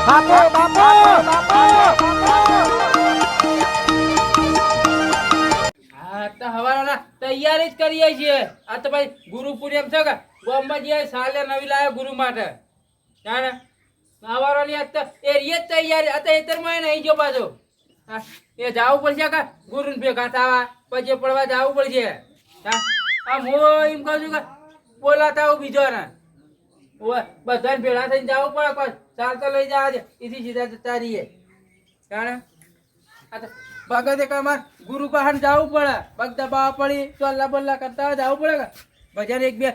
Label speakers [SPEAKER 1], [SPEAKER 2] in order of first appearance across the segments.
[SPEAKER 1] બાપુ બાપુ
[SPEAKER 2] હા તો હવાના તૈયારી જ કરીએ છીએ. આ તો ભાઈ ગુરુ પૂર્ણિમ છે કે ગોમમાં જે સાલે નવી લાયો ગુરુ માટે જાણે હવારોની આજ તો એરિયે જ તૈયારી આ તો એતરમાં નહીં જો પાછો હા, એ જાવું પડશે કે ગુરુને ભેગા થવા પછી પડવા જવું પડશે. હા આ હું એમ કહું છું કે બોલાતા આવું બીજો ને બધાને ભેગા થઈને જવું પડે કોઈ ચાલ તો લઈ જવા દે એથી સીધા જતા રહીએ જાણે આ તો ભગતે કમાર ગુરુ પાસે જવું પડે બગદા બાવા પડી ચોલ્લા બોલ્લા કરતા હોય જવું પડે કે ભજન એક બે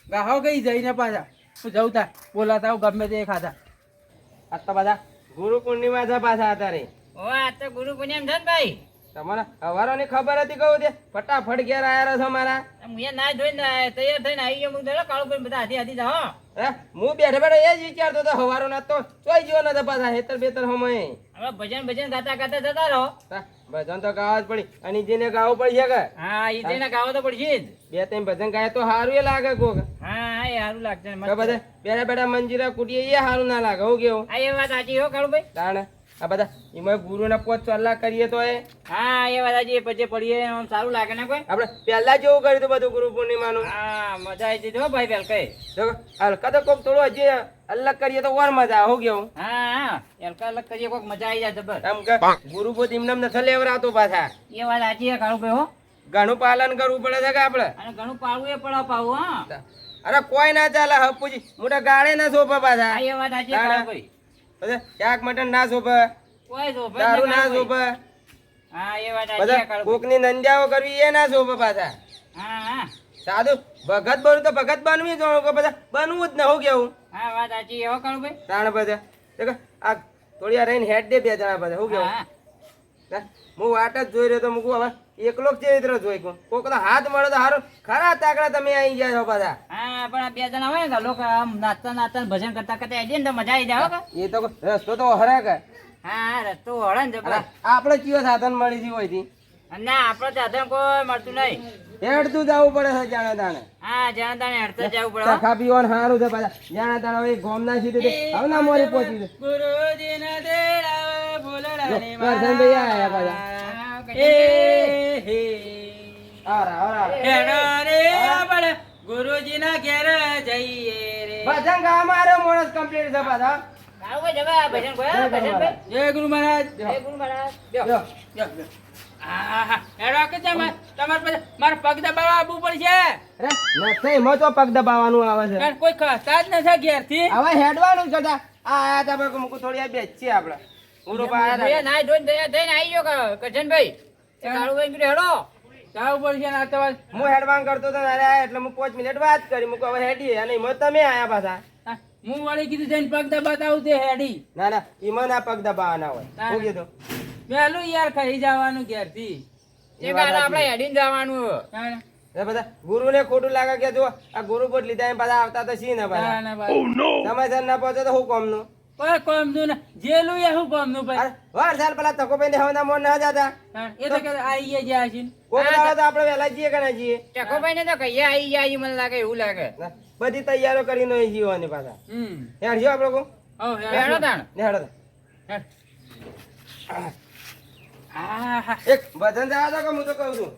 [SPEAKER 2] ગાહો ગઈ જઈને પાછા હું જવું તા બોલાતા આવું ગમે તે ખાધા આ તો બધા ગુરુ પૂર્ણિમા છે પાછા અત્યારે
[SPEAKER 3] ઓ આ તો ગુરુ પૂનમ છે ને ભાઈ
[SPEAKER 2] તમારા હવારોની ખબર હતી કહું તે ફટાફટ ઘેર આયા છો મારા
[SPEAKER 3] હું ના ધોઈને તૈયાર થઈને આવી ગયો. હું તો કાળું ભાઈ બધા હાથી હાથી જાઓ.
[SPEAKER 2] હે હું બેઠા બેઠા એ જ વિચારતો હતો હવારોના તો ચોઈ ગયો નતો પાછા હેતર બેતર હમય
[SPEAKER 3] હવે ભજન ભજન ગાતા ગાતા જતા રહો.
[SPEAKER 2] ભજન તો ગાવા જ પડી અને જેને ગાવું પડશે કે
[SPEAKER 3] હા ઈ તેને ગાવો તો પડશે જ.
[SPEAKER 2] બે ત્રણ ભજન ગાય તો સારું એ લાગે કોક
[SPEAKER 3] હા એ સારું લાગશે
[SPEAKER 2] તો બધા બેઠા બેઠા મંજીરા કુટીએ એ સારું ના લાગે હું કેવું
[SPEAKER 3] હા એ વાત સાચી હો કાળું ભાઈ.
[SPEAKER 2] તાણે આ બધા એમાં ગુરુના પોત ચોલ્લા કરીએ તો એ
[SPEAKER 3] હા એ વાત સાચી પછી પડીએ આમ સારું લાગે ને કોઈ.
[SPEAKER 2] આપણે પહેલા જેવું કર્યું હતું બધું ગુરુ પૂર્ણિમાનું
[SPEAKER 3] હા મજા આવી જતી હો ભાઈ પેલ કઈ.
[SPEAKER 2] જો હલકા તો કોક થોડું હજી અલગ કરીએ તો વાર મજા હું કેવું
[SPEAKER 3] હા હા એલકા અલગ કરીએ કોઈક મજા આવી જાય જબર.
[SPEAKER 2] એમ કે ગુરુ પોત એમને નથી લેવરાતો પાછા
[SPEAKER 3] એ વાત સાચી હે કાળું ભાઈ હો.
[SPEAKER 2] ઘણું પાલન કરવું પડે છે કે આપણે
[SPEAKER 3] અને ઘણું પાડવું એ પડે પાવું હા.
[SPEAKER 2] અરે કોઈ ના ચાલે હપુજી મોટા ગાળે ના શોભે પાછા
[SPEAKER 3] હા એ વાત સાચી હે કાળું ભાઈ.
[SPEAKER 2] બધા શાક મટન ના શોભે
[SPEAKER 3] કોઈ જો
[SPEAKER 2] દારૂ ના શોભે
[SPEAKER 3] હા એ વાત સાચી હે
[SPEAKER 2] બધા
[SPEAKER 3] કાળું ભાઈ.
[SPEAKER 2] કોકની નંજાઓ કરવી એ ના શોભે પાછા
[SPEAKER 3] હા હા
[SPEAKER 2] સાદું ભગત બનવું તો ભગત બનવી જોણું કે બધા બનવું જ ન હું કેવું
[SPEAKER 3] હા વાત સાચી હો કાળું ભાઈ.
[SPEAKER 2] તાણ બધા દેખો આ થોડી વાર રહીને હેડ દે બે જણા બધા હું કેવું
[SPEAKER 3] હા
[SPEAKER 2] હા, હું વાટ જ જોઈ રહ્યો તો મૂકું હવે એકલો જ ચરિત્ર જોઈ કહું કોક તો હાથ મળે તો સારું ખરા તાકડા તમે આવી ગયા છો બધા
[SPEAKER 3] હા પણ આ બે જણા હોય ને લોકો આમ નાચતા નાચતા ભજન કરતા કરતા આવી જાય ને તો મજા આવી જાય હો.
[SPEAKER 2] એ તો રસ્તો તો હરા કે
[SPEAKER 3] હા રસ્તો હળે ને જબર.
[SPEAKER 2] આપણે કયો સાધન મળી ગયું હોય થી
[SPEAKER 3] ના આપડે સાધન કોઈ મળતું નહીં.
[SPEAKER 2] હેડતું જવું પડે છે જાણે તાણે
[SPEAKER 3] હા જ્યાં તાણે હેડતા જવું પડે હો.
[SPEAKER 2] સખા પીવાનું સારું છે પાછા જાણે તાણે હવે ગોમ ના સીધે હવે ના મોરી પહોંચી છે
[SPEAKER 3] ગુરુજીના દેડા ભોલડાની
[SPEAKER 2] કરશનભાઈ આયા પાછા
[SPEAKER 3] હા,
[SPEAKER 2] એ હે આરા આરા
[SPEAKER 3] હેડો રે આપણે ગુરુજીના ઘેર જઈએ રે.
[SPEAKER 2] ભજન ગા મારો મોણસ કમ્પ્લીટ છે પાછા
[SPEAKER 3] આવો ભાઈ જવા ભજન કોઈ ભજન ભાઈ.
[SPEAKER 2] જય ગુરુ મહારાજ
[SPEAKER 3] જય ગુરુ મહારાજ.
[SPEAKER 2] લ્યો.
[SPEAKER 3] હેડો કે તમારે પછી મારે પગ દબાવવા આવવું પડશે.
[SPEAKER 2] અરે નથી એમાં તો પગ દબાવવાનું આવે છે
[SPEAKER 3] કારણ કોઈ ખસતા જ નથી ઘેરથી.
[SPEAKER 2] હવે હેડવાનું જ કરતા આ આયા તા પણ મૂકું થોડી આ બેસીએ આપણે ઉરો પાયા
[SPEAKER 3] એ નાઈ ધોઈને થઈને આવી ગયો કરજનભાઈ. એ કાળુભાઈ કીધું હેડો જાવું પડશે ને આ તો વાત.
[SPEAKER 2] હું હેડવાન કરતો હતો ને અરે આયા એટલે હું 5 મિનિટ વાત કરી મૂકું હવે હેડીએ અને એમાં તમે આયા પાછા
[SPEAKER 3] હા, હું વળી કીધું જઈને પગ દબાવતા તે હેડી
[SPEAKER 2] ના ના એમાં ના પગ દબાવવાના હોય
[SPEAKER 3] ના.
[SPEAKER 2] શું કીધું
[SPEAKER 3] પેલું યાર ખાઈ જવાનું ઘેરથી.
[SPEAKER 2] એ
[SPEAKER 3] એ
[SPEAKER 2] વાત
[SPEAKER 3] કારણે
[SPEAKER 2] સાચી.
[SPEAKER 3] આપણે હેડીને જવાનું.
[SPEAKER 2] એ બધા ગુરુને ખોટું લાગે કે જો આ ગુરુ બોટ લીધા એમ પાછા આવતા તો સી ને પાછા સમયસર ના પહોંચે તો હું કોમનું
[SPEAKER 3] કોઈ કોમનું ના જેલું એ શું કોમનું ભાઈ.
[SPEAKER 2] અરે વાર સાલ પેલા તકો પૈને હવના મોન ના જતા
[SPEAKER 3] એ તો કે આઈએ જ્યાં છે
[SPEAKER 2] કોક દાડો તો આપણે વહેલા જઈએ કે ના જઈએ
[SPEAKER 3] ચકોભાઈ ને તો કહીએ આવી જાય મને લાગે એવું લાગે.
[SPEAKER 2] ના, બધી તૈયારો કરીને અહીં જીવવાની પાછા હેડ જીઓ આપણે કો
[SPEAKER 3] હેડો તાણ.
[SPEAKER 2] હેડો
[SPEAKER 3] આહા.
[SPEAKER 2] એક ભજન જવા દો કે હું તો કહું છું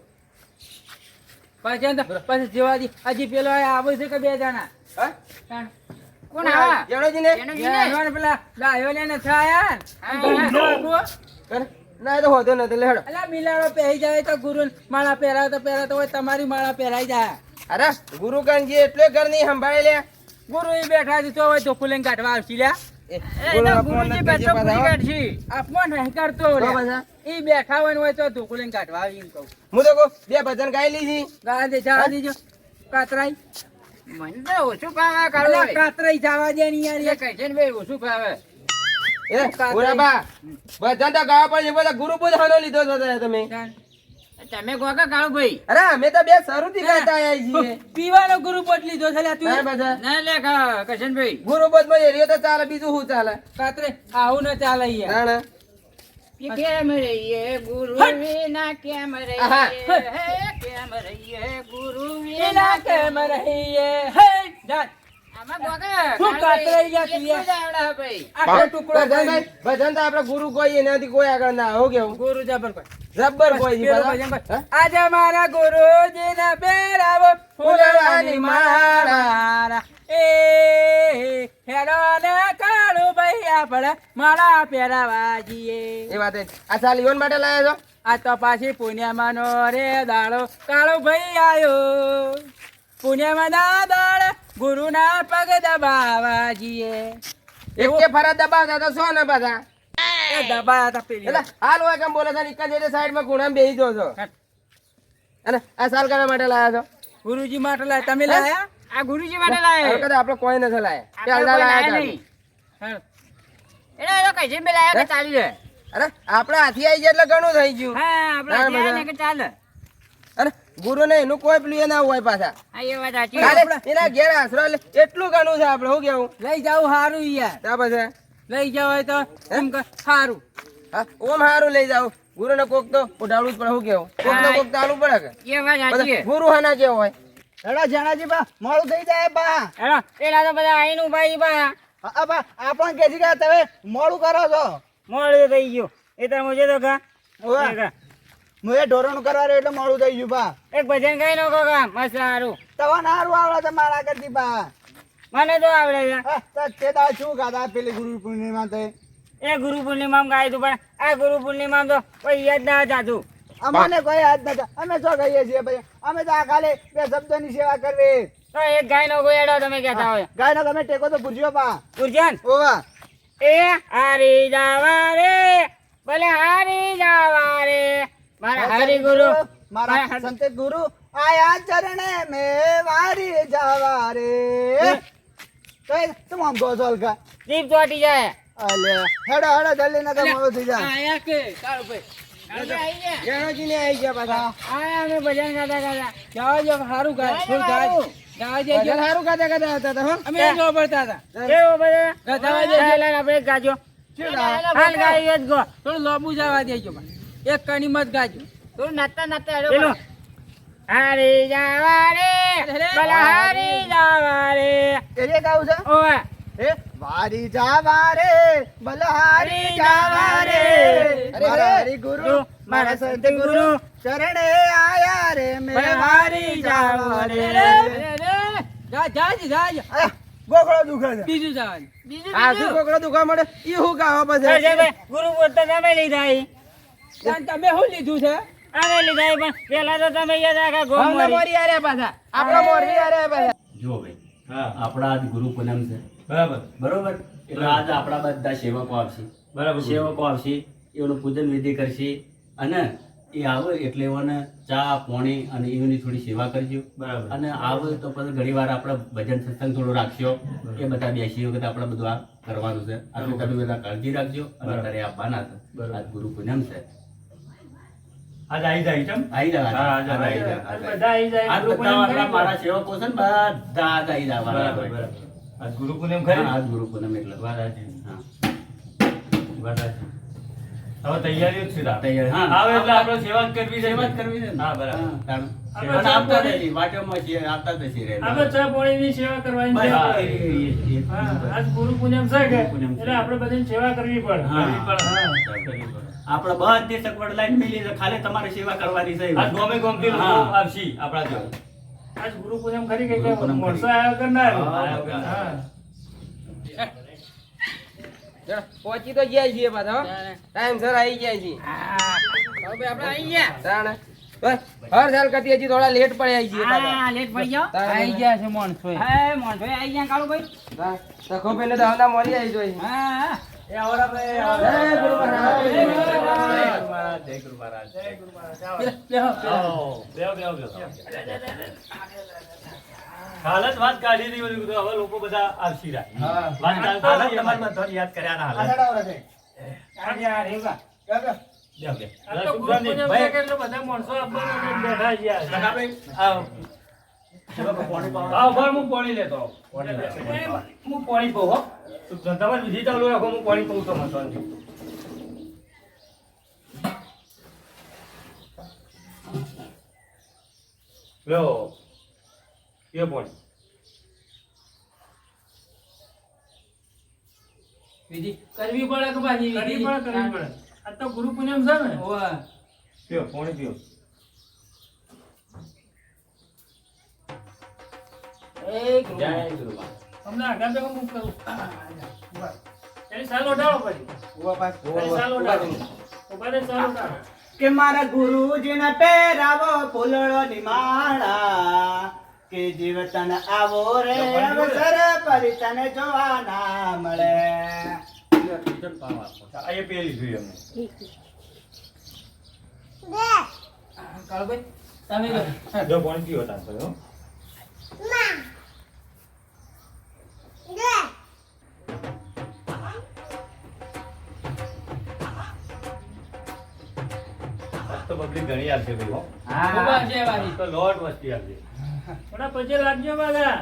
[SPEAKER 3] પછી તો પછી જેવા દી હજી પેલો આવે છે કે બે જણા.
[SPEAKER 2] હા
[SPEAKER 3] તાણ. કોણ આવા?
[SPEAKER 2] જેણોજી ને
[SPEAKER 3] જાનવર પેલા ગાયો લઈને છાયા
[SPEAKER 2] કર. ના એ તો હોતો નથી લે હેડો
[SPEAKER 3] અલા બિલાડો પહેરી જાય તો ગુરુ માળા પહેરાતો હોય તમારી માળા પહેરાઈ જાય.
[SPEAKER 2] અરે ગુરુ કાનજી એટલે ઘર નહીં સંભાળે લે
[SPEAKER 3] ગુરુ ઈ બેઠા છે તો હોય ધોકું લઈને કાઢવા આવશે લ્યા.
[SPEAKER 2] એ,
[SPEAKER 3] એ તો ગુરુજી બેઠો પૂરી કાઢશે. અપમાન નહીં કરતો
[SPEAKER 2] તો
[SPEAKER 3] લ્યા.
[SPEAKER 2] પાછા?
[SPEAKER 3] ઈ બેઠા હોય તો ધોકું લઈને કાઢવા આવી એમ કહું.
[SPEAKER 2] હું તો કહું બે ભજન ગાઈ લીધી
[SPEAKER 3] ગાવા દે જવા દેજો કાતરાઈ. મને તો ઓછું ભાવે
[SPEAKER 2] અલા,
[SPEAKER 3] કાતરાઈ જવા દે ની યાર કહે છે ને ભાઈ ઓછું ભાવે.
[SPEAKER 2] એ ઓરાબા ભજન તો ગાવા પડે બધા ગુરુ બોધ હનો લીધો છો તમે
[SPEAKER 3] તમે ગોગા કાળુ ભાઈ.
[SPEAKER 2] અરે અમે તો બે શરૂથી ગાતા આયા છીએ
[SPEAKER 3] પીવાનો ગુરુ બોટ લીધો છે લ્યા તું.
[SPEAKER 2] હા, બધા.
[SPEAKER 3] ના લે કરશનભાઈ
[SPEAKER 2] ગુરુ બોધ માં એરિયો તો ચાલે બીજું શું ચાલે
[SPEAKER 3] કાતરે આવું ન ચાલે યાર.
[SPEAKER 2] ના ના
[SPEAKER 3] કેમ રહીએ ગુરુ વિના કેમ
[SPEAKER 2] આહા.
[SPEAKER 3] રહીએ હે કેમ રહીએ ગુરુ વિના કેમ રહીએ હે જાત આમાં ગોગા,
[SPEAKER 2] શું કાતરાઈ ગયા તું
[SPEAKER 3] એટલું જ
[SPEAKER 2] યાર?
[SPEAKER 3] આવડે ભાઈ.
[SPEAKER 2] આટલો ટુકડો
[SPEAKER 1] ભજન ભજન તો આપણે ગુરુ કોઈ એનાથી કોઈ આગળ ના હો કેવું
[SPEAKER 2] ગુરુ જબર કોઈ.
[SPEAKER 1] જબ્બર કોઈ નહીં
[SPEAKER 2] પેલું
[SPEAKER 1] પાછા.
[SPEAKER 2] ભજન કોઈ. આજે મારા ગુરુજીને પહેરાવો ફૂલડાની માળા. એ હેડો ને કાળું ભાઈ આપણે માળા પહેરાવા જઈએ.
[SPEAKER 1] એ વાત એ. આ સાલ ઈવન માટે લાયા છો
[SPEAKER 2] આ તો પાછી પુણ્યમાંનો રે દાડો કાળો ભાઈ આયો. પુણ્યમાં દાદાળ ગુરુના પગ દબાવા જઈએ.
[SPEAKER 1] એક કે ફરા દબાવતા તો સો ને પાછા
[SPEAKER 2] એ દબાયા હતા પેલી
[SPEAKER 1] એટલે હાલ હોય કેમ બોલે છે એક જ સાઈડમાં ખૂણામાં બેસી જો છો અને આ સાલ કરવા માટે લાયા છો
[SPEAKER 2] ગુરુજી માટે લાયા. તમે લાયા?
[SPEAKER 3] આ ગુરુજી માટે લાવે.
[SPEAKER 1] હવે કદાચ આપણે કોઈ નથી લાયા
[SPEAKER 3] આપણે
[SPEAKER 1] પહેલા
[SPEAKER 3] કોઈ
[SPEAKER 1] લાયા
[SPEAKER 3] લાયા
[SPEAKER 1] હતા.
[SPEAKER 3] નહીં.
[SPEAKER 2] હા.
[SPEAKER 3] એટલે એ તો કઈ જેમ બે લાયા કે ચાલી જાય.
[SPEAKER 1] અરે આપણે હાથી આવી જાય એટલે ઘણું થઈ ગયું
[SPEAKER 3] હા, આપણે
[SPEAKER 1] ના,
[SPEAKER 3] ત્યાં
[SPEAKER 1] બધા.
[SPEAKER 3] ને કે ચાલે.
[SPEAKER 1] અરે ગુરુ ને એનું કોઈ પેલું એ ના હોય પાછા
[SPEAKER 3] હા, એ વાત સાચી.
[SPEAKER 1] ખાલી એના ઘેર આશરો લે એટલું ઘણું છે આપણે શું કેવું
[SPEAKER 2] લઈ જાવ હારું યાર.
[SPEAKER 1] ત્યાં પછી
[SPEAKER 2] લઈ જાવ હોય તો એમ કે હારું.
[SPEAKER 1] હા ઓમ હારું લઈ જાવ ગુરુ ને કોક તો ઉઠાડવું જ પડે શું કેવું કોક ને કોક તો આલવું પડે કે
[SPEAKER 3] એ વાત સાચી
[SPEAKER 1] બધા
[SPEAKER 3] છે.
[SPEAKER 1] ગુરુ હાના કેવો હોય
[SPEAKER 4] હેડો જણાજી બા મોડું થઈ જાય બા
[SPEAKER 3] હેલો, પેલા તો બધા આઈને ઊભા ઈ બા.
[SPEAKER 4] હા બા આપણ કે છે કે તમે મોડું કરો છો
[SPEAKER 3] મોડું થઈ ગયું. એ તો મુજે તો કા.
[SPEAKER 4] ઓવે મુએ ઢોરણ કરવા રહ્યો એટલે મોડું થઈ ગયું બા
[SPEAKER 3] એક ભજન ગાઈ નાખો કા, મસ્ત સારું.
[SPEAKER 4] તવા નારું આવડે છે મારા કરતી બા
[SPEAKER 3] મને તો આવડે છે.
[SPEAKER 4] હા, તો તે દા શું ખાધા પેલી ગુરુ પૂર્ણિમા તે
[SPEAKER 3] એ ગુરુ પૂર્ણિમામાં ગાય તું, પણ આ ગુરુ પૂર્ણિમામાં તો કોઈ યાદ ના જાતું.
[SPEAKER 4] અમને કોઈ યાદ નથી અમે શું કહીએ છીએ ભાઈ અમે તો આ ખાલી બે શબ્દોની સેવા કરવી
[SPEAKER 3] તો એક ગાય નો ગોયડો તમે કહેતા હોય.
[SPEAKER 4] ગાયનો તમે ટેકો તો ભૂલજો બા
[SPEAKER 3] ગુરજાન,
[SPEAKER 4] ઓવા
[SPEAKER 3] એ હારી જાવા રે, ભલે હારી જાવા રે, મારા હરિ ગુરુ,
[SPEAKER 4] મારા સંત ગુરુ આયા ચરણે મે વારી જવા રે તો તું આમ ગો સોલકા
[SPEAKER 3] જીભ ચોટી જાય.
[SPEAKER 4] અલે હેડો હેડો જલ્દી ના તો મોડું થઈ જાય
[SPEAKER 2] આયા કે કાળો ભાઈ.
[SPEAKER 1] ગણોજી ને આવી ગયા પાછા
[SPEAKER 3] આ અમે ભજન ગાતા ગાતા.
[SPEAKER 2] જાઓ જો હારું ગાય. ફૂલ ગાય. ગાવા જઈએ.
[SPEAKER 1] ભજન હારું ગાતા ગાતા હતા તો હો
[SPEAKER 2] અમે એ જો પડતા હતા.
[SPEAKER 3] કેવો બધા?
[SPEAKER 2] ગાવા જઈએ.
[SPEAKER 3] લાઈન આપણે એક ગાજો. હાલ ગાઈએ જ ગો.
[SPEAKER 2] થોડું લોબુ જવા દેજો બા. એક કણી મત ગાજો.
[SPEAKER 3] તું નાચતા નાચતા હેડો પેલો. હારી જાવા રે, ભલે હારી જાવા રે.
[SPEAKER 4] એ ગાવું છે
[SPEAKER 3] ઓવે.
[SPEAKER 4] એ વારી જાવા રે બલહારી જાવા રે
[SPEAKER 1] અરે,
[SPEAKER 4] મારા
[SPEAKER 1] અરે.
[SPEAKER 4] હરિ ગુરુ મારા સંત ગુરુ ચરણે આયા રે મે
[SPEAKER 2] ભલે
[SPEAKER 4] વારી જાવા રે
[SPEAKER 2] જા જાજી જાજી.
[SPEAKER 4] આયા, ગોખલો દુખે છે
[SPEAKER 2] બીજું જવાનું.
[SPEAKER 3] બીજું
[SPEAKER 1] આ શું
[SPEAKER 3] બીજું.
[SPEAKER 1] કોકડો દુખવા મળે ઈ હું ગાવા
[SPEAKER 3] હા,
[SPEAKER 1] પછી
[SPEAKER 3] છે ભાઈ, ગુરુ બોલતા તમે લીધા ઈ.
[SPEAKER 2] તાન તમે શું લીધું છે?
[SPEAKER 3] અમે લીધા ઈ, પણ પેલા તો તમે યાદ રાખા ગોમ
[SPEAKER 1] હમણાં
[SPEAKER 3] મારી.
[SPEAKER 1] મોરી આર્યા પાછા આપણા મોરબી આર્યા પાછા
[SPEAKER 5] જો ભાઈ આપણા આજ ગુરુ પૂનમ છે
[SPEAKER 6] બરાબર
[SPEAKER 5] બરોબર એટલે આજ આપણા બધા સેવકો આવશે
[SPEAKER 6] બરાબર
[SPEAKER 5] સેવકો આવશે એનું પૂજન વિધિ કરશે અને એ આવે એટલે એઓને ચા પાણી અને એની થોડી સેવા કરજો
[SPEAKER 6] બરાબર.
[SPEAKER 5] અને આવે તો પછી ઘણી વાર આપણે ભજન સત્સંગ થોડું રાખશો એ બધા બેસી વખત આપણે બધું આ કરવાનું છે આટલું તમે બધા કાળજી રાખજો અને
[SPEAKER 6] બરાબર.
[SPEAKER 5] તારે આવવાના છે
[SPEAKER 6] બરાબર.
[SPEAKER 5] આજ ગુરુ પૂનમ છે
[SPEAKER 6] આજ આવી જાય ચમ
[SPEAKER 5] આવી
[SPEAKER 6] હા, આજ
[SPEAKER 5] જવા
[SPEAKER 6] આવી જાય.
[SPEAKER 3] બધા આવી જાય.
[SPEAKER 5] આજ બધા આપણા મારા સેવકો છે ને બધા આજ આવી જવાના
[SPEAKER 6] બરાબર
[SPEAKER 5] હોય.
[SPEAKER 6] બરાબર આજ ગુરુ પૂનમ
[SPEAKER 5] હા,
[SPEAKER 6] ખરી
[SPEAKER 5] આજ ગુરુ પૂનમ એટલે
[SPEAKER 6] વાત સાચી.
[SPEAKER 5] હા
[SPEAKER 6] વાત સાચી. હવે તૈયારીઓ જ છે તાર.
[SPEAKER 5] તૈયાર, હા.
[SPEAKER 6] આવે એટલે આપણે સેવા જ કરવી છે
[SPEAKER 5] સેવા જ કરવી છે ને.
[SPEAKER 6] હા બરાબર
[SPEAKER 5] હા, તાણ.
[SPEAKER 6] આપણે
[SPEAKER 5] અને આપતા
[SPEAKER 6] ચા
[SPEAKER 5] રહેજે, વાટેમાં છીએ, આપતા જ છીએ રે.
[SPEAKER 7] આપણે ચા પાણીની સેવા કરવાની
[SPEAKER 5] બસ,
[SPEAKER 7] છે.
[SPEAKER 5] હા, એ-
[SPEAKER 7] હા, આજ ગુરુ પૂનમ છે કે
[SPEAKER 5] ગુરુ પૂનમ છે.
[SPEAKER 7] એટલે આપણે બધાની સેવા કરવી પડે.
[SPEAKER 5] હા.
[SPEAKER 6] કરવી પડે. કરવી પડે.
[SPEAKER 5] આપણે બધી સગવડ લાઈન મિલી છે, ખાલી તમારે સેવા કરવાની છે.
[SPEAKER 6] આજ ગોમે ગોમથી લોકો
[SPEAKER 5] હા.
[SPEAKER 6] આવશે આપણા ત્યાં.
[SPEAKER 7] આજ ગુરુ પૂનમ ખરી કે
[SPEAKER 5] ગુરુ પૂનમ
[SPEAKER 7] માણસો
[SPEAKER 5] ખરી.
[SPEAKER 7] આયા કરનાર.
[SPEAKER 5] હા,
[SPEAKER 7] હા.
[SPEAKER 1] ચાલો, પહોંચી તો ગયા છીએ પાછા હો. ટાઈમ સર આવી ગયા છીએ
[SPEAKER 3] હા. હવે ભાઈ આપણે આવી ગયા.
[SPEAKER 1] તાણે. બસ, હર સાલ કરતી હજી થોડા લેટ પડે આવી છીએ પાછા
[SPEAKER 3] હા, લેટ પડી જાઓ.
[SPEAKER 2] આવી ગયા છે માણસો.
[SPEAKER 3] હે, મોહનભાઈ આવી ગયા કાળુભાઈ.
[SPEAKER 1] તખો પેલે તો હમણાં મોરી આવી જોઈ
[SPEAKER 3] હા, હા.
[SPEAKER 1] જય ગુરુ મહારાજ.
[SPEAKER 6] જય ગુરુ મહારાજ, જય ગુરુ મહારાજ. આવો, બેહો, બેહો, બેહો. હાલ જ વાત કાઢી હતી બધું કીધું, હવે લોકો બધા આવશે રા. વાત ચાલતી હતી, અમારે બધાને યાદ કર્યા ના હાલે.
[SPEAKER 3] આવી ગયા, રેવા.
[SPEAKER 6] બેહો, બેહો.
[SPEAKER 7] આજ તો ગુરુ પૂનમ છે કે એટલે બધા માણસો આપવાના એટલે બેઠા છે યાર.
[SPEAKER 6] આવો. આવો, ભાઈ, હું પાણી લેતો આવું. હું પાણી પીઉં, હો. તમારે વિધિ ચાલુ રાખો, હું પાણી પીઉં તો મસવાની. લો એ પાણી
[SPEAKER 2] વિધિ કરવી પડે કે પાછી
[SPEAKER 7] કરવી
[SPEAKER 2] વિધિ?
[SPEAKER 7] પડે કરવી પડે આ તો ગુરુ પૂનમ છે ને
[SPEAKER 2] હોવે.
[SPEAKER 6] પીઓ પાણી પીઓ
[SPEAKER 2] એ ગુરુ.
[SPEAKER 5] જય ગુરુમાં.
[SPEAKER 7] તમને આગળ તો હું કરું એની સાલ ઉઠાડો પછી
[SPEAKER 1] ઉભા પાછ.
[SPEAKER 7] એની સાલ ઉઠાડો ઉભા રહે, સાલ ઉઠાડો
[SPEAKER 4] કે મારા ગુરુજીને પહેરાવો ફૂલડો ની માળા કે જીવતન આવો રે અવસર પરી તને જોવા ના મળે.
[SPEAKER 6] આ એ પેલી જોઈએ અમને
[SPEAKER 2] કાળુભાઈ, તમે કહો.
[SPEAKER 6] જો પાણી પીઓ તાન પછી હો. આજ તો પબ્લિક ઘણી આવશે ભાઈ હો.
[SPEAKER 2] ઉભા છે વાજી.
[SPEAKER 6] તો લોટ વસ્તી આવશે.
[SPEAKER 7] થોડા પછી લાગજો બાગા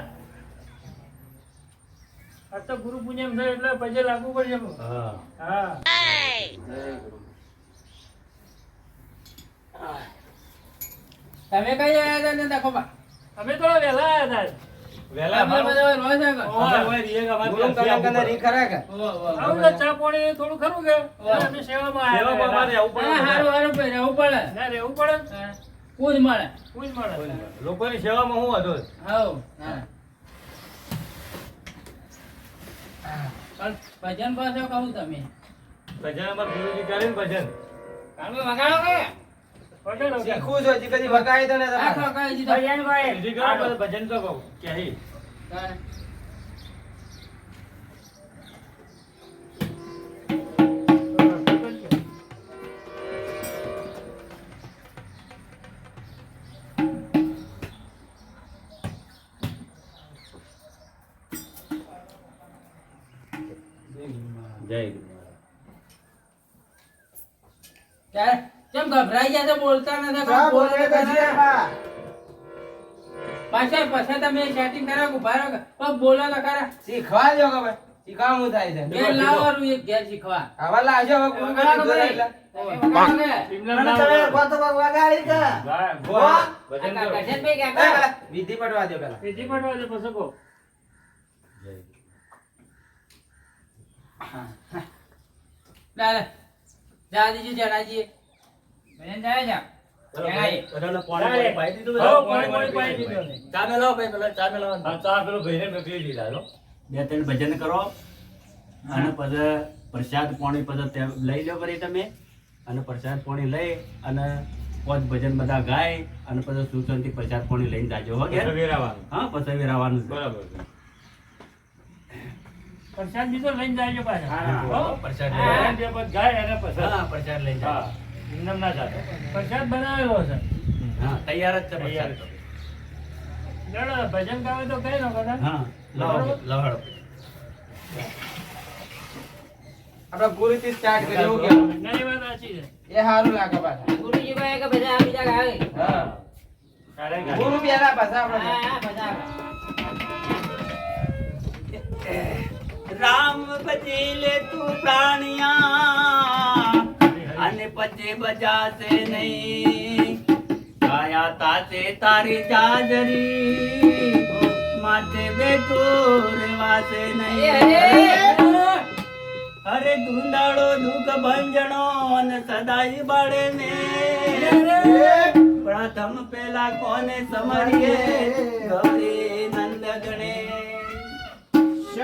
[SPEAKER 7] આ તો ગુરુ પૂનમ છે એટલે પછી લાગવું પડશે
[SPEAKER 6] હા
[SPEAKER 7] હા
[SPEAKER 2] તમે કઈ આવ્યા હતા ને દેખો બા.
[SPEAKER 7] અમે તો વહેલા આવ્યા હતા
[SPEAKER 6] વહેલા
[SPEAKER 2] તમે બધા રોજ છે કે?
[SPEAKER 6] અમે કોઈ રીએ અમારે
[SPEAKER 1] ગુરુ
[SPEAKER 6] ત્યાંથી
[SPEAKER 1] કને
[SPEAKER 6] આવવું
[SPEAKER 1] રી
[SPEAKER 6] પડે.
[SPEAKER 1] ખરા કે?
[SPEAKER 7] આવું તો ચા પાણી થોડું ખરું કે અમે સેવામાં
[SPEAKER 6] સેવામાં અમારે
[SPEAKER 7] આવ્યા
[SPEAKER 6] આવવું પડે
[SPEAKER 2] હા, હારું ભાઈ રહેવું પડે.
[SPEAKER 7] ના રહેવું પડે
[SPEAKER 2] હા. પૂજ મળે.
[SPEAKER 7] પૂજ મળે
[SPEAKER 6] લોકોની સેવામાં હું હતો
[SPEAKER 2] હઉ. હા. પણ ભજન પાછો કહું તમે.
[SPEAKER 6] ભજન અમારે ગુરુજી કરે ને ભજન
[SPEAKER 2] કાળુભાઈ વગાડો કે?
[SPEAKER 7] પટેલ
[SPEAKER 1] શીખવું છો હજી કદી વગાડી તો ને
[SPEAKER 2] આખો
[SPEAKER 1] તમારે.
[SPEAKER 2] કહી દીધો.
[SPEAKER 3] ભજન કોઈ
[SPEAKER 6] બીજી કરો પછી ભજન તો કહું કે હી
[SPEAKER 2] હા.
[SPEAKER 5] જય ગુરુ.
[SPEAKER 2] ત્યારે કેમ ગભરાઈ ગયા છો? બોલતા નથી?
[SPEAKER 1] ચા
[SPEAKER 2] બોલો
[SPEAKER 1] બોલે
[SPEAKER 2] તો
[SPEAKER 1] તો છે
[SPEAKER 2] ખરા.
[SPEAKER 1] બા.
[SPEAKER 2] પાછા તમે સેટિંગ કરો કે ઉભા રહો કે? પણ બોલો તો ખરા.
[SPEAKER 1] શીખવા દો કે ભાઈ. શીખવાનું થાય છે.
[SPEAKER 2] ઘેર લાવવાનું એક ઘેર શીખવા.
[SPEAKER 1] આવા લાવજો હવે ગુરુ કને
[SPEAKER 2] વગાડો
[SPEAKER 1] કીધું
[SPEAKER 2] ભાઈ.
[SPEAKER 1] એટલે.
[SPEAKER 2] તમે વગાડો કે?
[SPEAKER 4] અને તમે ગોતો વગાડી કે
[SPEAKER 6] ભજન
[SPEAKER 2] આ
[SPEAKER 6] કરો.
[SPEAKER 2] ગજનભાઈ
[SPEAKER 1] એ
[SPEAKER 2] કાકા.
[SPEAKER 1] પેલા વિધિ પડવા દો પેલા.
[SPEAKER 7] વિધિ પડવા દે પછી કહો
[SPEAKER 2] લા, લા. જા દીજી, જણાજી. ભજન જાય જા. જણાજી.
[SPEAKER 6] બધાને પાણી પાઈ દીધું
[SPEAKER 7] હો,
[SPEAKER 6] બધા?
[SPEAKER 7] પાણી પાઈ દીધું અમે.
[SPEAKER 6] ચા મેલાવો ભાઈ પેલા ચા મેલાવો હા ચા પેલો ભાઈને મેં પી દીધા હો.
[SPEAKER 5] બે ત્રણ ભજન કરો અને પછી પ્રસાદ પાણી પછી લઈ લો કરી તમે અને પ્રસાદ પાણી લઈ અને પાંચ ભજન બધા ગાય અને પછી સુખ શાંતિ પ્રસાદ પાણી લઈને જાજો હો ઘેર.
[SPEAKER 6] પછી વેરાવાનું.
[SPEAKER 5] હા પછી વેરાવાનું છે.
[SPEAKER 6] બરાબર છે.
[SPEAKER 7] પ્રસાદ બીજો લઈને જાય પાછા
[SPEAKER 5] હા,
[SPEAKER 7] હો?
[SPEAKER 5] પ્રસાદ
[SPEAKER 7] હા,
[SPEAKER 5] લઈને.
[SPEAKER 7] જે પછી ગાય એને પછી
[SPEAKER 5] હા પ્રસાદ લઈને
[SPEAKER 6] હા
[SPEAKER 5] જાજો.
[SPEAKER 6] એમ ના જાતો.
[SPEAKER 7] પ્રસાદ બનાવેલો છે
[SPEAKER 5] હા તૈયાર જ છે
[SPEAKER 6] તૈયાર
[SPEAKER 5] પ્રસાદ.
[SPEAKER 7] જાણો, ભજન ગાવે તો કઈ નો બધા
[SPEAKER 5] હા લવાડો લવાડો.
[SPEAKER 1] આપડે ગુરુથી સ્ટાર્ટ કરીએ એવું કેવું?
[SPEAKER 7] નાની વાત સાચી છે
[SPEAKER 1] એ સારું લાગે પાછા.
[SPEAKER 2] ગુરુજી કહે કે બધા બીજા ગાવે.
[SPEAKER 1] હા.
[SPEAKER 6] તારે ગાડી.
[SPEAKER 1] ગુરુ પેલા પાછા
[SPEAKER 2] હા,
[SPEAKER 1] આપણે.
[SPEAKER 2] હા, બધા ગાવે.
[SPEAKER 5] રામ બચી લે તું પ્રાણિયા અને પછી બજાશે નહીં કાયા તાતે તારી જાજરી માથે બેઠો રેવાશે
[SPEAKER 2] એ
[SPEAKER 5] નહીં
[SPEAKER 2] હરે.
[SPEAKER 5] અરે ધૂંધાળો દુઃખ ભંજણો અને સદાય બાળે ને પ્રથમ પેલા કોને સમરીએ ગૌરી નંદ ગણેશ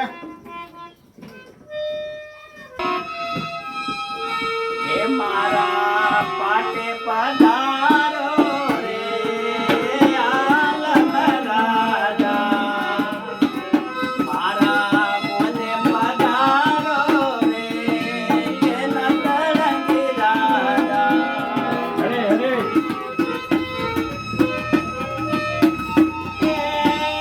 [SPEAKER 5] હે મારા પાટે પધારો રે આલમ રાજા મારા મોને પધારો રે નંદરંગી રાજા
[SPEAKER 6] હરે હરે.
[SPEAKER 5] હે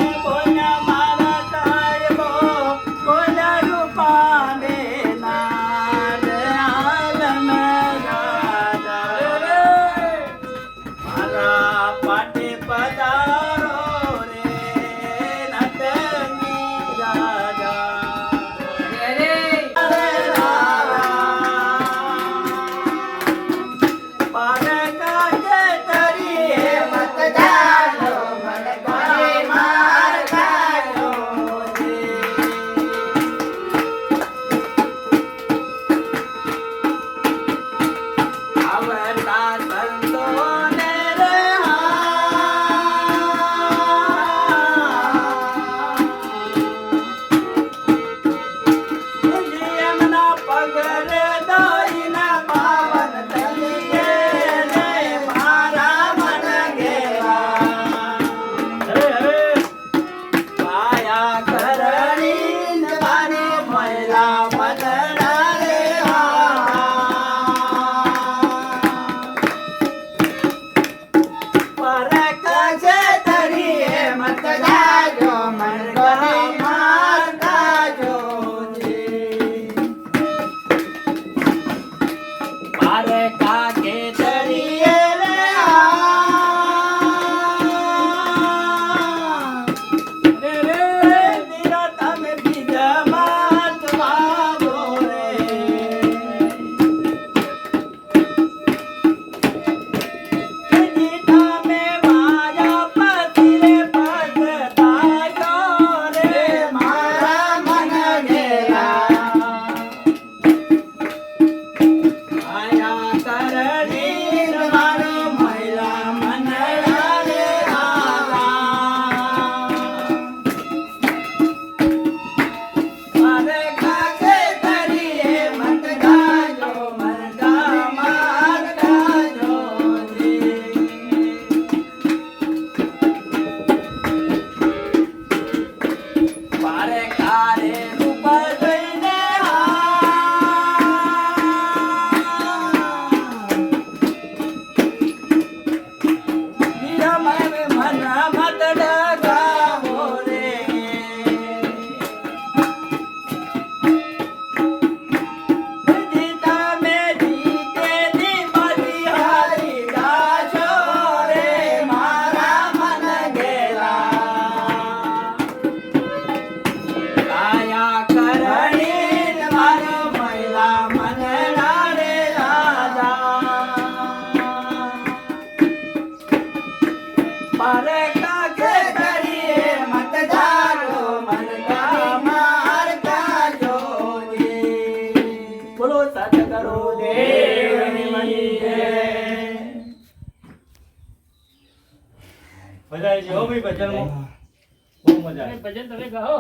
[SPEAKER 6] બહુ મજા
[SPEAKER 7] તમે
[SPEAKER 6] આવી.
[SPEAKER 7] ભજન તમે ગાઓ.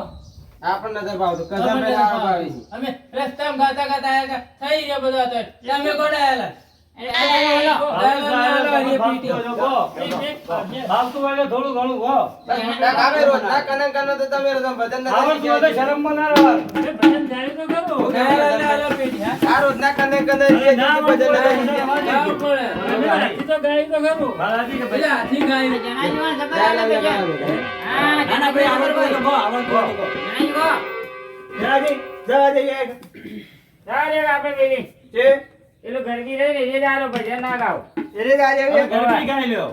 [SPEAKER 1] આપણને નથી ભાવતું કસમ પે લાવા ભાવે છે.
[SPEAKER 2] અમે રસ્તામાં ગાતા ગાતા આયા કા થઈ રહ્યો બધો તો તમે ગોડાયેલા
[SPEAKER 6] ભાવતું હોય તો થોડું ઘણું કહો.
[SPEAKER 1] તમે રોજ ના કનક કનો તો તમે રોજ ભજન નથી
[SPEAKER 6] આવડતું હોય તો
[SPEAKER 1] શીખ્યા.
[SPEAKER 6] શરમમાં ના રહેવાનું.
[SPEAKER 7] તમે ભજન ગાયું તો ખરું.
[SPEAKER 1] આ રોજ ના કનક કનો ભજન નથી શીખ્યા.
[SPEAKER 2] ગાવું પડે.
[SPEAKER 7] તમે હાથી તો ગાયું તો ખરું.
[SPEAKER 6] મારાથી કે
[SPEAKER 2] પેલા હાથી ગાય
[SPEAKER 3] જણાવ્યું હોય ને ખબર આવે છે. હા,
[SPEAKER 5] નાના ભાઈ આવડતું હોય તો કહો, આવડતું હોય તો કહો.
[SPEAKER 3] જણાવ્યું કહો.
[SPEAKER 4] જણાજી, જવા દઈએ.
[SPEAKER 3] જા રે આપણે પેલી.
[SPEAKER 4] છે?
[SPEAKER 3] પેલું ગરબી રહી ને એ દારો ભજન ના ગાવ.
[SPEAKER 4] એને જ આજે આવીએ.
[SPEAKER 6] ગરબી ગાઈ લ્યો.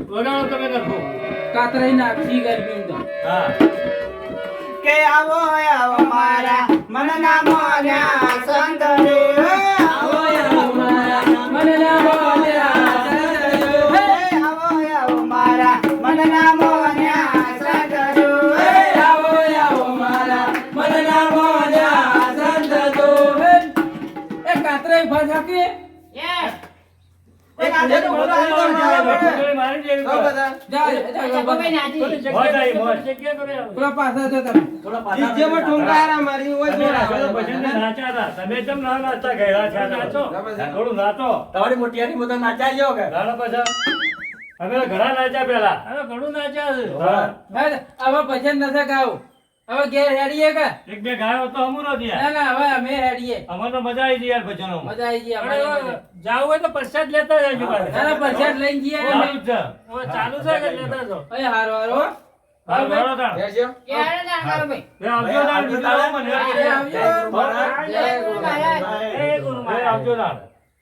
[SPEAKER 7] વગાડો તમે લખો.
[SPEAKER 2] કાતરાઈ નાખી ગરમી તો
[SPEAKER 6] હા.
[SPEAKER 4] કે આવો આવો મારા મનના મોન્યા સંત રે. આવો આવો મારા
[SPEAKER 2] મને ના બોલ્યા
[SPEAKER 4] હે, આવો આવો મારા મનના મોન્યા સંત રે.
[SPEAKER 2] આવો આવો મારા મને ના બોલ્યા સંત તો એ કાતરાઈ ભાષા કે
[SPEAKER 3] યસ.
[SPEAKER 4] એક આજે તો બોલા તો જાય પડે.
[SPEAKER 6] ખોટું મારી દેવી
[SPEAKER 1] સૌ
[SPEAKER 6] પડે.
[SPEAKER 1] બધા
[SPEAKER 2] જા
[SPEAKER 3] અચ્છા, કોઈ નાચી.
[SPEAKER 6] મોજ આવી, મોજ.
[SPEAKER 7] જગ્યા કરો યાર.
[SPEAKER 2] પેલા પાછા છો તમે
[SPEAKER 5] થોડા પાછા
[SPEAKER 1] જેમાં ઠુંકારા મારી હોય
[SPEAKER 6] તમે
[SPEAKER 1] જોડા.
[SPEAKER 6] આગળ ભજનને નાચ્યા હતા. તમે કેમ ના નાચતા ગયેલા છે?
[SPEAKER 7] નાચો.
[SPEAKER 6] થોડું નાચો.
[SPEAKER 5] તમારી મોટિયાની મતો નાચાઈ ગયો કે
[SPEAKER 6] નાના પાછા. અમે તો ઘણા નાચ્યા પેલા.
[SPEAKER 7] હવે ઘણું નાચ્યા છે.
[SPEAKER 6] હા.
[SPEAKER 2] હવે ભજન નથી ગાવું હવે ઘેર હેડીએ કે
[SPEAKER 6] એક બે ગાયો તો અમુરો
[SPEAKER 2] ના
[SPEAKER 6] થયા.
[SPEAKER 2] ના હવે અમે હેડીએ
[SPEAKER 6] અમને તો મજા આવી ગઈ યાર ભજનોમાં.
[SPEAKER 2] મજા આવી ગઈ
[SPEAKER 7] અને
[SPEAKER 2] અમારી
[SPEAKER 7] હવે
[SPEAKER 2] મજા.
[SPEAKER 7] જાવું હોય તો પ્રસાદ લેતા જજો પાછા.
[SPEAKER 2] ના ના પ્રસાદ લઈને જઈએ
[SPEAKER 6] ચાલુ જ છે.
[SPEAKER 7] હવે ચાલુ છે કે લેતા જાઓ.
[SPEAKER 2] એ હારો હારો
[SPEAKER 6] હા, બરાબર તાણ.
[SPEAKER 1] બેસજો.
[SPEAKER 3] કે હારે ના કરો ભાઈ.
[SPEAKER 6] એ આવજો તાણ, બીજું આવો મને.
[SPEAKER 2] એ આવજો.
[SPEAKER 3] જય ગુરુ મહારાજ.
[SPEAKER 7] એ ગુરુ
[SPEAKER 6] એ
[SPEAKER 7] મહારાજ.
[SPEAKER 6] આવજો તાણ.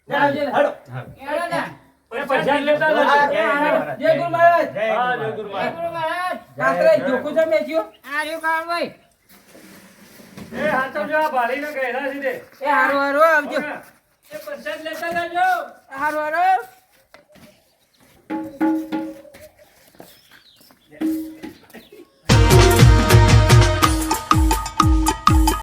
[SPEAKER 2] આવજો.
[SPEAKER 4] હળો.
[SPEAKER 3] કે હારે ના.
[SPEAKER 6] એ પ્રસાદ લેતા જજો.
[SPEAKER 2] એ હારો. જય ગુરુ મહારાજ
[SPEAKER 6] હા, જય ગુરુ
[SPEAKER 3] જય
[SPEAKER 6] મહારાજ.
[SPEAKER 3] ગુરુ મહારાજ.
[SPEAKER 2] કાતરાઈ જોખું છે મેચ્યો
[SPEAKER 3] આ રહ્યું કાળ ભાઈ.
[SPEAKER 6] એ હાચવજો, આ ભારીને ગયડા સીધે.
[SPEAKER 2] એ હારો હારો આવજો
[SPEAKER 7] એ પ્રસાદ લેતા જજો.
[SPEAKER 2] હારો હારો